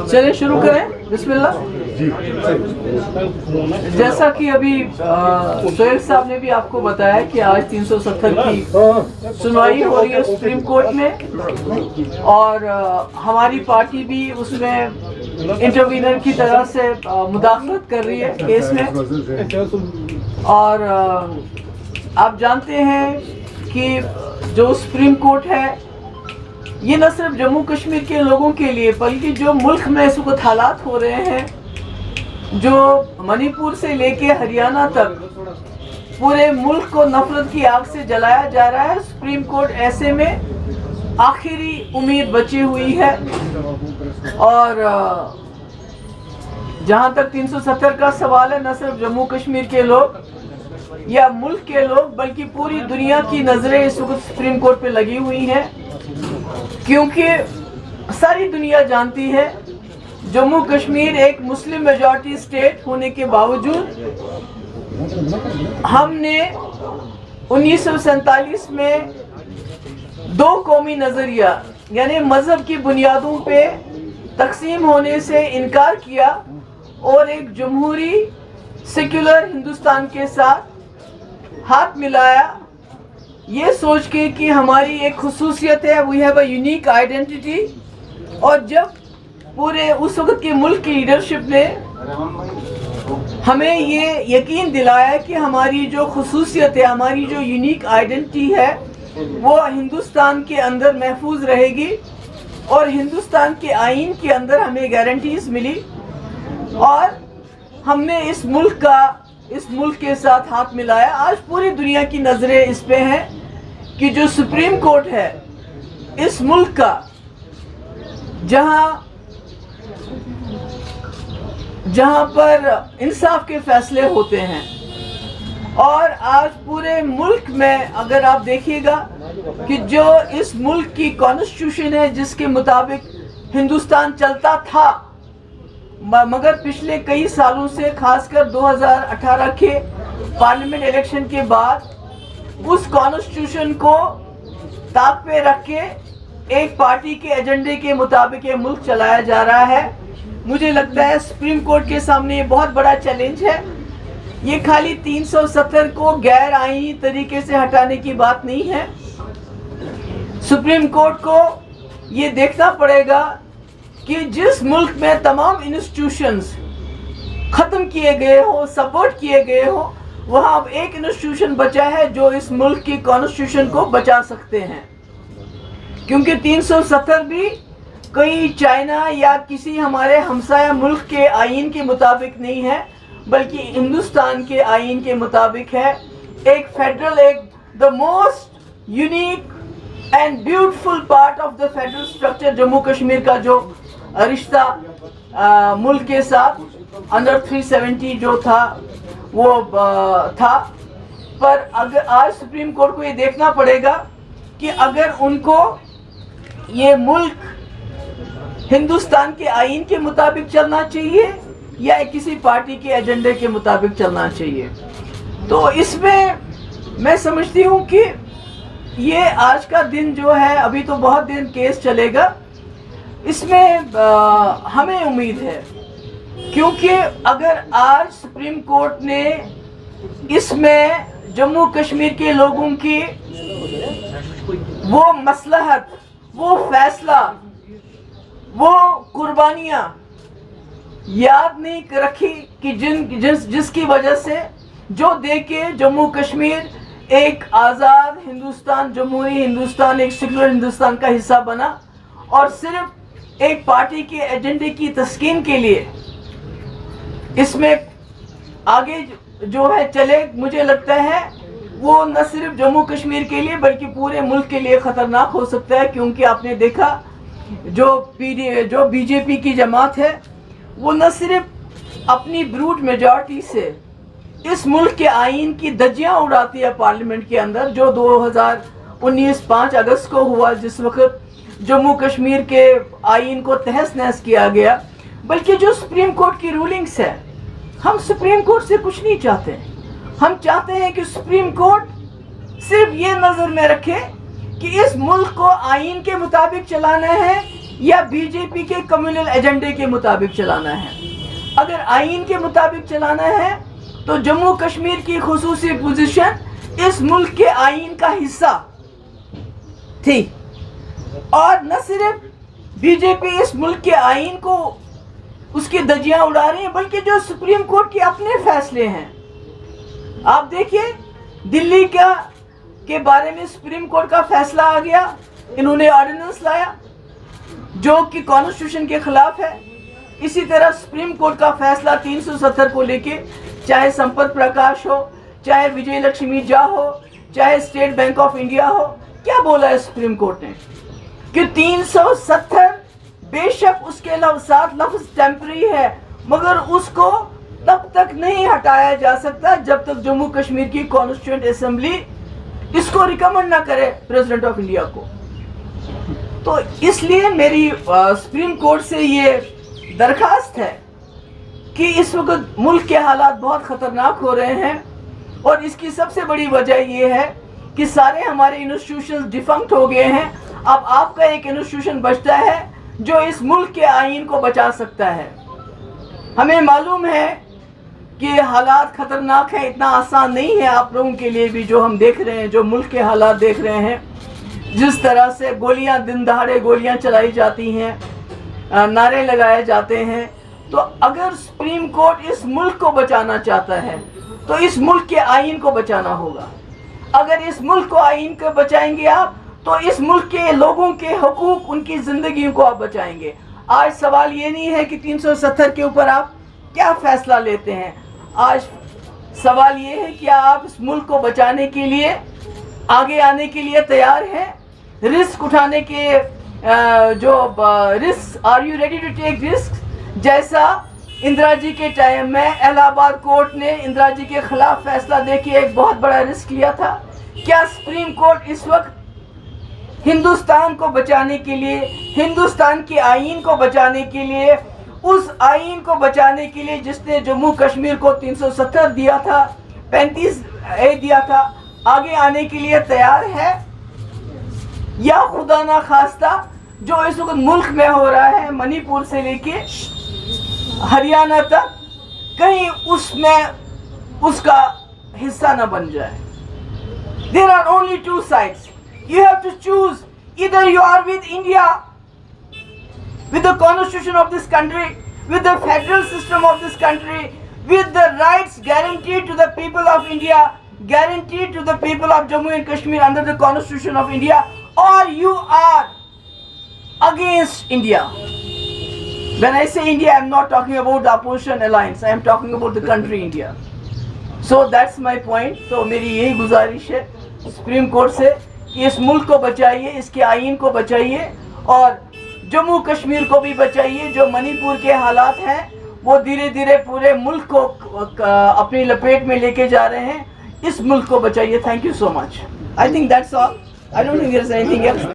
चलिए शुरू करें, बिस्मिल्लाह। जैसा कि अभी सोहेल साहब ने भी आपको बताया कि आज 370 की सुनवाई हो रही है सुप्रीम कोर्ट में, और हमारी पार्टी भी उसमें इंटरवीनर की तरह से मुदाखलत कर रही है केस में। और आप जानते हैं कि जो सुप्रीम कोर्ट है ये न सिर्फ जम्मू कश्मीर के लोगों के लिए बल्कि जो मुल्क में इस वक्त हालात हो रहे हैं, जो मणिपुर से लेके हरियाणा तक पूरे मुल्क को नफरत की आग से जलाया जा रहा है, सुप्रीम कोर्ट ऐसे में आखिरी उम्मीद बची हुई है। और जहां तक 370 का सवाल है, न सिर्फ जम्मू कश्मीर के लोग या मुल्क के लोग बल्कि पूरी दुनिया की नजरें इस वक्त सुप्रीम कोर्ट पे लगी हुई हैं, क्योंकि सारी दुनिया जानती है जम्मू कश्मीर एक मुस्लिम मेजॉरिटी स्टेट होने के बावजूद हमने 1947 में दो कौमी नजरिया यानी मजहब की बुनियादों पे तकसीम होने से इनकार किया और एक जमहूरी सेक्युलर हिंदुस्तान के साथ हाथ मिलाया, ये सोच के कि हमारी एक खुसूसियत है, we have a unique identity. और जब पूरे उस वक्त के मुल्क की लीडरशिप ने हमें ये यकीन दिलाया कि हमारी जो खुसूसियत है, हमारी जो यूनिक आइडेंटिटी है, वो हिंदुस्तान के अंदर महफूज रहेगी और हिंदुस्तान के आइन के अंदर हमें गारंटीज मिली, और हमने इस मुल्क के साथ हाथ मिलाया। आज पूरी दुनिया की नजरें इस पे हैं कि जो सुप्रीम कोर्ट है इस मुल्क का, जहां पर इंसाफ के फैसले होते हैं, और आज पूरे मुल्क में अगर आप देखिएगा कि जो इस मुल्क की कॉन्स्टिट्यूशन है जिसके मुताबिक हिंदुस्तान चलता था, मगर पिछले कई सालों से खासकर 2018 के पार्लियामेंट इलेक्शन के बाद उस कॉन्स्टिट्यूशन को ताक पे रख के एक पार्टी के एजेंडे के मुताबिक ये मुल्क चलाया जा रहा है। मुझे लगता है सुप्रीम कोर्ट के सामने ये बहुत बड़ा चैलेंज है। ये खाली 370 को गैर आईनी तरीके से हटाने की बात नहीं है। सुप्रीम कोर्ट को ये देखना पड़ेगा कि जिस मुल्क में तमाम इंस्टीट्यूशंस खत्म किए गए हो, सपोर्ट किए गए हो, वहां अब एक इंस्टीट्यूशन बचा है जो इस मुल्क की कॉन्स्टिट्यूशन को बचा सकते हैं, क्योंकि 370 भी कोई चाइना या किसी हमारे हमसाया मुल्क के आइन के मुताबिक नहीं है, बल्कि हिंदुस्तान के आइन के मुताबिक है। एक फेडरल, एक the most unique and beautiful part of the federal structure Jammu Kashmir का जो रिश्ता मुल्क के साथ अंडर 370 जो था वो था। पर अगर आज सुप्रीम कोर्ट को ये देखना पड़ेगा कि अगर उनको ये मुल्क हिंदुस्तान के आइन के मुताबिक चलना चाहिए या किसी पार्टी के एजेंडे के मुताबिक चलना चाहिए। तो इसमें मैं समझती हूँ कि ये आज का दिन जो है, अभी तो बहुत दिन केस चलेगा, इसमें हमें उम्मीद है, क्योंकि अगर आज सुप्रीम कोर्ट ने इसमें जम्मू कश्मीर के लोगों की वो मसलहत, वो फैसला, वो कुर्बानियां याद नहीं रखी कि जिसकी वजह से जो दे के जम्मू कश्मीर एक आज़ाद हिंदुस्तान, जमहूरी हिंदुस्तान, एक सेक्युलर हिंदुस्तान का हिस्सा बना, और सिर्फ एक पार्टी के एजेंडे की तस्कीन के लिए इसमें आगे जो है चले, मुझे लगता है वो न सिर्फ जम्मू कश्मीर के लिए बल्कि पूरे मुल्क के लिए खतरनाक हो सकता है। क्योंकि आपने देखा जो बीजेपी की जमात है वो न सिर्फ अपनी ब्रूट मेजॉरिटी से इस मुल्क के आइन की धज्जियां उड़ाती है पार्लियामेंट के अंदर, जो 2019 5 अगस्त को हुआ, जिस वक्त जम्मू कश्मीर के आइन को तहस नहस किया गया, बल्कि जो सुप्रीम कोर्ट की रूलिंग्स है, हम सुप्रीम कोर्ट से कुछ नहीं चाहते, ہم چاہتے ہیں کہ سپریم کورٹ صرف یہ نظر میں رکھے کہ اس ملک کو آئین کے مطابق چلانا ہے یا بی جے پی کے کمیونل ایجنڈے کے مطابق چلانا ہے۔ اگر آئین کے مطابق چلانا ہے تو جموں کشمیر کی خصوصی پوزیشن اس ملک کے آئین کا حصہ تھی، اور نہ صرف بی جے پی اس ملک کے آئین کو اس کی دھجیاں اڑا رہی ہیں، بلکہ جو سپریم کورٹ کے اپنے فیصلے ہیں۔ آپ دیکھیے دلی کے بارے میں سپریم کورٹ کا فیصلہ آ گیا، انہوں نے آرڈیننس لایا جو کہ کانسٹیٹیوشن کے خلاف ہے۔ اسی طرح سپریم کورٹ کا فیصلہ 370 کو لے کے، چاہے سمپت پرکاش ہو، چاہے وجے لکشمی جا ہو، چاہے اسٹیٹ بینک آف انڈیا ہو، کیا بولا ہے سپریم کورٹ نے کہ 370 بے شک اس کے ساتھ لفظ ٹیمپری ہے، مگر اس کو تب تک نہیں ہٹایا جا سکتا جب تک جموں کشمیر کی کانسٹیٹیوئنٹ اسمبلی اس کو ریکمنڈ نہ کرے پریزیڈنٹ آف انڈیا کو۔ تو اس لیے میری سپریم کورٹ سے یہ درخواست ہے کہ اس وقت ملک کے حالات بہت خطرناک ہو رہے ہیں، اور اس کی سب سے بڑی وجہ یہ ہے کہ سارے ہمارے انسٹیٹیوشن ڈیفنکٹ ہو گئے ہیں۔ اب آپ کا ایک انسٹیٹیوشن بچتا ہے جو اس ملک کے آئین کو بچا سکتا ہے۔ ہمیں معلوم ہے کہ حالات خطرناک ہیں، اتنا آسان نہیں ہے آپ لوگوں کے لیے بھی، جو ہم دیکھ رہے ہیں، جو ملک کے حالات دیکھ رہے ہیں، جس طرح سے گولیاں دن دہاڑے گولیاں چلائی جاتی ہیں، نعرے لگائے جاتے ہیں۔ تو اگر سپریم کورٹ اس ملک کو بچانا چاہتا ہے تو اس ملک کے آئین کو بچانا ہوگا۔ اگر اس ملک کو آئین کو بچائیں گے آپ تو اس ملک کے لوگوں کے حقوق، ان کی زندگیوں کو آپ بچائیں گے۔ آج سوال یہ نہیں ہے کہ 370 کے اوپر آپ کیا فیصلہ لیتے ہیں، آج سوال یہ ہے کہ آپ اس ملک کو بچانے کے لیے آگے آنے کے لیے تیار ہیں، رسک اٹھانے کے جو risk, are you ready to take risk? جیسا اندرا جی کے ٹائم میں الہ آباد کورٹ نے اندرا جی کے خلاف فیصلہ دے کے ایک بہت بڑا رسک لیا تھا۔ کیا سپریم کورٹ اس وقت ہندوستان کو بچانے کے لیے، ہندوستان کے آئین کو بچانے کے لیے، اس آئین کو بچانے کے لیے جس نے جموں کشمیر کو 370 دیا تھا، 35A دیا تھا، آگے آنے کے لیے تیار ہے؟ یا خدا نہ خواستہ جو اس وقت ملک میں ہو رہا ہے، منی پور سے لے کے ہریانہ تک، کہیں اس میں اس کا حصہ نہ بن جائے؟ There are only two sides. You have to choose. Either you are with India, with the constitution of this country, with the federal system of this country, with the rights guaranteed to the people of India, guaranteed to the people of Jammu and Kashmir under the constitution of India, or you are against India. When I say India, I am not talking about the opposition alliance. I am talking about the country India. So that's my point. تو میری یہی گزارش ہے supreme court سے کہ اس ملک کو بچائیے، اس کے آئین کو بچائیے، اور جموں کشمیر کو بھی بچائیے۔ جو منی پور کے حالات ہیں وہ دھیرے دھیرے پورے ملک کو اپنی لپیٹ میں لے کے جا رہے ہیں، اس ملک کو بچائیے۔ Thank you so much. I think that's all. I don't think there's anything else.